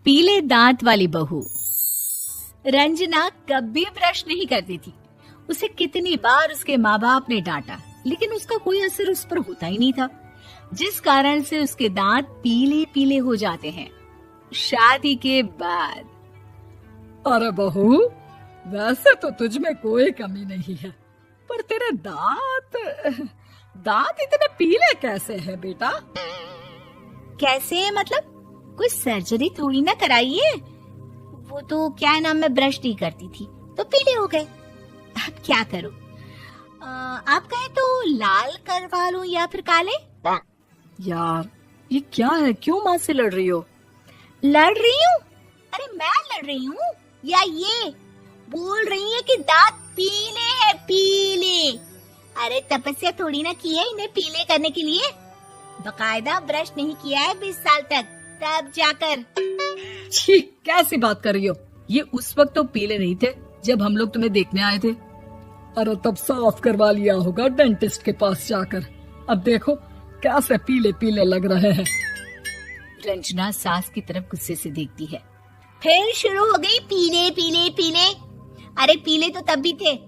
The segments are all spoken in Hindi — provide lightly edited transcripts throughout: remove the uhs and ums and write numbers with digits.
पीले दांत वाली बहू। रंजना कभी ब्रश नहीं करती थी। उसे कितनी बार उसके माँ बाप ने डांटा, लेकिन उसका कोई असर उस पर होता ही नहीं था, जिस कारण से उसके दांत पीले पीले हो जाते हैं। शादी के बाद अरे बहू, वैसे तो तुझ में कोई कमी नहीं है, पर तेरे दांत इतने पीले कैसे हैं बेटा? कैसे मतलब? कोई सर्जरी थोड़ी ना कराई है। वो तो क्या नाम, मैं ब्रश नहीं करती थी तो पीले हो गए। अब क्या करूं? आप कहें तो लाल करवा लूं या फिर काले? यार ये क्या है, क्यों माँ से लड़ रही हो? लड़ रही हूँ? अरे मैं लड़ रही हूँ या ये बोल रही है कि दांत पीले हैं, पीले। अरे तपस्या थोड़ी ना की है इन्हें पीले करने के लिए। बकायदा ब्रश नहीं किया है 20 साल तक, तब जाकर। छी, कैसी बात कर रही हो? ये उस वक्त तो पीले नहीं थे जब हम लोग तुम्हें देखने आए थे। अरे तब साफ करवा लिया होगा डेंटिस्ट के पास जाकर। अब देखो कैसे पीले पीले लग रहे हैं। रंजना सास की तरफ गुस्से से देखती है। फिर शुरू हो गई पीले पीले पीले। अरे पीले तो तब भी थे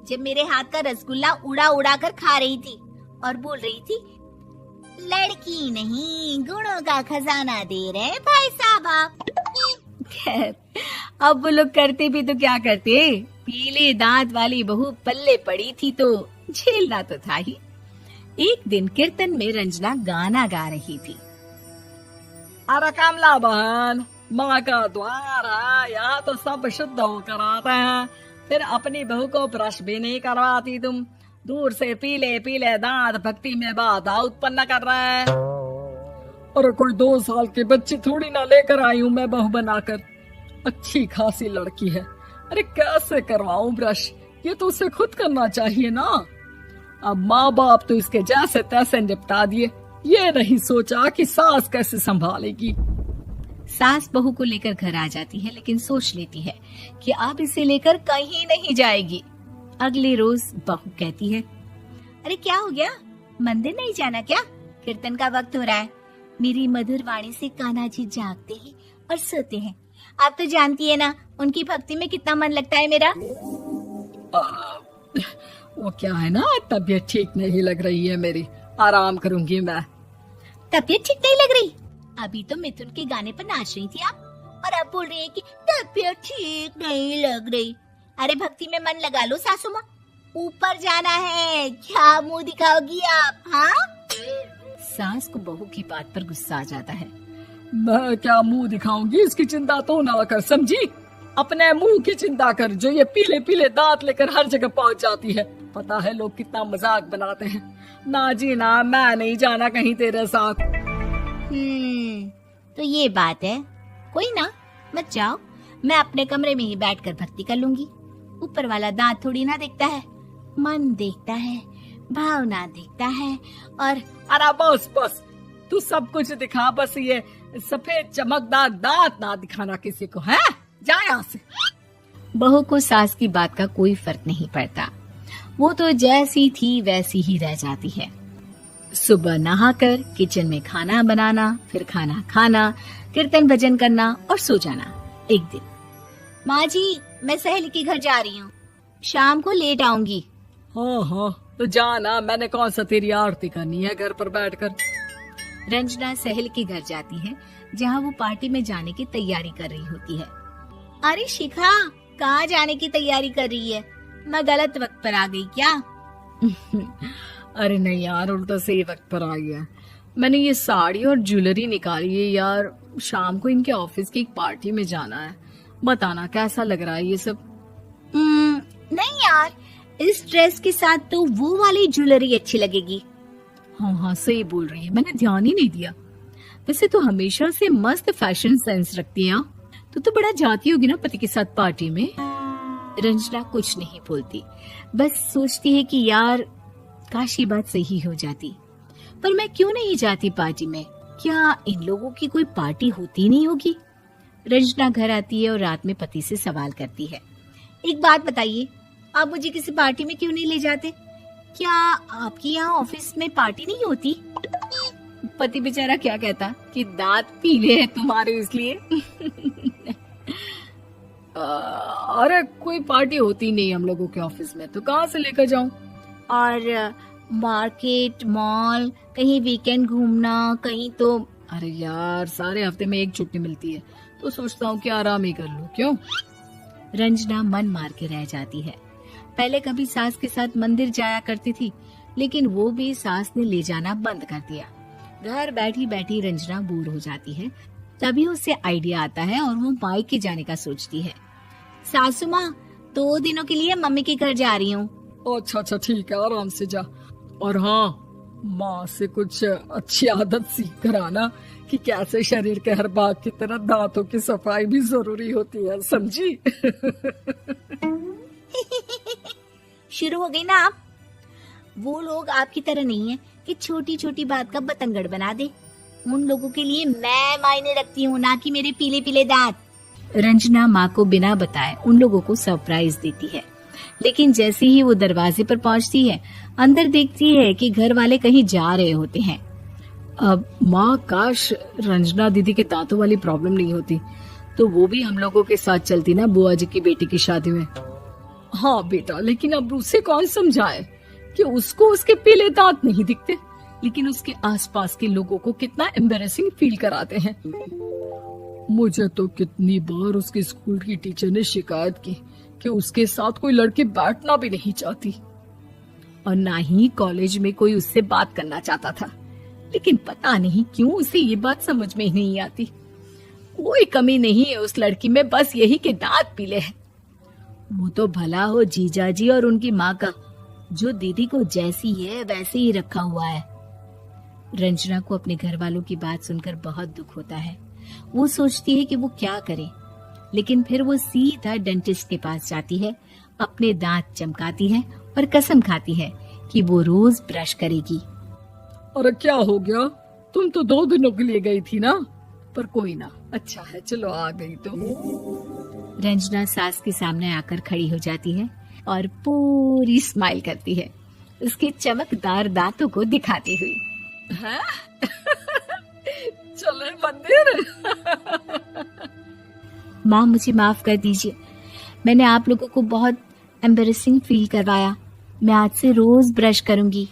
जब मेरे हाथ का रसगुल्ला उड़ा उड़ा कर खा रही थी और बोल रही थी, लड़की नहीं गुणों का खजाना दे रहे भाई साहब आप। खैर, अब वो लोग करते भी तो क्या करते, पीले दांत वाली बहू पल्ले पड़ी थी तो झेलना तो था ही। एक दिन कीर्तन में रंजना गाना गा रही थी। अरे कमला बहन, माँ का द्वार है, यहाँ तो सब शुद्ध होकर आते हैं, फिर अपनी बहू को ब्रश भी नहीं करवाती तुम। दूर से पीले पीले दांत भक्ति में बाधा उत्पन्न कर रहे हैं। अरे कोई 2 साल की बच्ची थोड़ी ना लेकर आई हूँ मैं बहू बनाकर। अच्छी खासी लड़की है, अरे कैसे करवाऊं ब्रश? ये तो उसे खुद करना चाहिए ना। अब माँ बाप तो इसके जैसे तैसे निपटा दिए, ये नहीं सोचा कि सास कैसे संभालेगी। सास बहू को लेकर घर आ जाती है, लेकिन सोच लेती है कि अब इसे लेकर कहीं नहीं जाएगी। अगले रोज बहू कहती है, अरे क्या हो गया, मंदिर नहीं जाना क्या? कीर्तन का वक्त हो रहा है। मेरी मधुर वाणी से कान्हा जी जागते हैं और सोते हैं। आप तो जानती है ना उनकी भक्ति में कितना मन लगता है मेरा। वो क्या है ना, तबीयत ठीक नहीं लग रही है मेरी, आराम करूंगी मैं। तबीयत ठीक नहीं लग रही? अभी तो मिथुन के गाने पर नाच रही थी आप, और अब बोल रही है कि तबीयत ठीक नहीं लग रही। अरे भक्ति में मन लगा लो सासू माँ, ऊपर जाना है, क्या मुंह दिखाओगी आप? हाँ? सास को बहू की बात पर गुस्सा आ जाता है। मैं क्या मुंह दिखाऊंगी, इसकी चिंता तो ना कर, समझी? अपने मुंह की चिंता कर, जो ये पीले पीले दांत लेकर हर जगह पहुंच जाती है। पता है लोग कितना मजाक बनाते हैं। ना जी ना, मैं नहीं जाना कहीं तेरे साथ। तो ये बात है, कोई ना, मत जाओ, मैं अपने कमरे में ही बैठकर भक्ति कर लूंगी। ऊपर वाला दांत थोड़ी ना देखता है, मन देखता है, भावना देखता है। और अरे बस बस, तू सब कुछ दिखा, बस ये सफेद चमकदार दांत ना दिखाना किसी को, है? जा यहाँ से। बहू को सास की बात का कोई फर्क नहीं पड़ता, वो तो जैसी थी वैसी ही रह जाती है। सुबह नहाकर किचन में खाना बनाना, फिर खाना खाना, कीर्तन भजन करना और सो जाना। एक दिन, माँ जी मैं सहेली के घर जा रही हूँ, शाम को लेट आऊंगी। हाँ हाँ तो जाना, मैंने कौन सा तेरी आरती करनी है घर पर बैठकर। रंजना सहेली के घर जाती है, जहाँ वो पार्टी में जाने की तैयारी कर रही होती है। अरे शिखा, कहाँ जाने की तैयारी कर रही है? मैं गलत वक्त पर आ गई क्या? अरे नहीं यार, उल्टा सही वक्त पर आ गया। मैंने ये साड़ी और ज्वेलरी निकाली है यार, शाम को इनके ऑफिस की एक पार्टी में जाना है। बताना कैसा लग रहा है ये सब? नहीं यार, इस ड्रेस के साथ तो वो वाली ज्वेलरी अच्छी लगेगी। हाँ हाँ सही बोल रही है, मैंने ध्यान ही नहीं दिया। वैसे तो हमेशा से मस्त फैशन सेंस रखती है। तो बड़ा जाती होगी ना पति के साथ पार्टी में। रंजना कुछ नहीं बोलती, बस सोचती है कि यार काश ये बात सही हो जाती, पर मैं क्यों नहीं जाती पार्टी में? क्या इन लोगों की कोई पार्टी होती नहीं होगी? रंजना घर आती है और रात में पति से सवाल करती है, एक बात बताइए, आप मुझे किसी पार्टी में क्यों नहीं ले जाते? क्या आपकी यहाँ ऑफिस में पार्टी नहीं होती? पति बेचारा क्या कहता कि दांत पीले हैं तुम्हारे इसलिए। अरे कोई पार्टी होती नहीं हम लोगों के ऑफिस में, तो कहाँ से लेकर जाऊं? और मार्केट, मॉल, कहीं वीकेंड घूमना, कहीं तो। अरे यार सारे हफ्ते में एक छुट्टी मिलती है, तो सोचता हूँ कि आराम ही कर लूं। क्यों? रंजना मन मार के रह जाती है। पहले कभी सास के साथ मंदिर जाया करती थी, लेकिन वो भी सास ने ले जाना बंद कर दिया। घर बैठी बैठी रंजना बोर हो जाती है। तभी उसे आइडिया आता है और वो मायके जाने का सोचती है। सासू माँ, 2 दिनों के लिए मम्मी के घर जा रही हूँ। अच्छा ठीक है, आराम से जा। और हाँ, माँ से कुछ अच्छी आदत सीख कर आना कि कैसे शरीर के हर भाग की तरह दांतों की सफाई भी जरूरी होती है, समझी? शुरू हो गई ना आप। वो लोग आपकी तरह नहीं है कि छोटी छोटी बात का बतंगड़ बना दे। उन लोगों के लिए मैं मायने रखती हूँ, ना कि मेरे पीले पीले दांत। रंजना माँ को बिना बताए उन लोगों को सरप्राइज देती है, लेकिन जैसे ही वो दरवाजे पर पहुंचती है, अंदर देखती है कि घर वाले कहीं जा रहे होते हैं। अब माँ, काश रंजना दीदी के दांतों वाली प्रॉब्लम नहीं होती, तो वो भी हम लोगों के साथ चलती ना बुआ जी की बेटी की शादी में। हाँ बेटा, लेकिन अब उसे कौन समझाए कि उसको उसके पीले दांत नहीं दिखते, लेकिन उसके आसपास के लोगों को कितना एम्बैरेसिंग फील कराते हैं। मुझे तो कितनी बार उसके स्कूल की टीचर ने शिकायत की कि उसके साथ कोई लड़की बैठना भी नहीं चाहती, और ना ही कॉलेज में कोई उससे बात करना चाहता था। लेकिन पता नहीं क्यों उसे ये बात समझ में ही नहीं आती। कोई कमी नहीं है उस लड़की में, बस यही कि दांत पीले हैं। वो तो भला हो जीजा जी और उनकी माँ का, जो दीदी को जैसी है वैसे ही रखा हुआ है। रंजना को अपने घर वालों की बात सुनकर बहुत दुख होता है। वो सोचती है कि वो क्या करे, लेकिन फिर वो सीधा डेंटिस्ट के पास जाती है, अपने दांत चमकाती है और कसम खाती है कि वो रोज ब्रश करेगी। अरे क्या हो गया? तुम तो 2 दिनों के लिए गई थी ना, पर कोई ना, अच्छा है, चलो आ गई तो। रंजना सास के सामने आकर खड़ी हो जाती है और पूरी स्माइल करती है, उसके चमकदार दांतों को दिखाती हुई। हैं? चले मंदिर। माँ, मुझे माफ कर दीजिए, मैंने आप लोगों को बहुत एम्बैरेसिंग फील करवाया। मैं आज से रोज ब्रश करूंगी।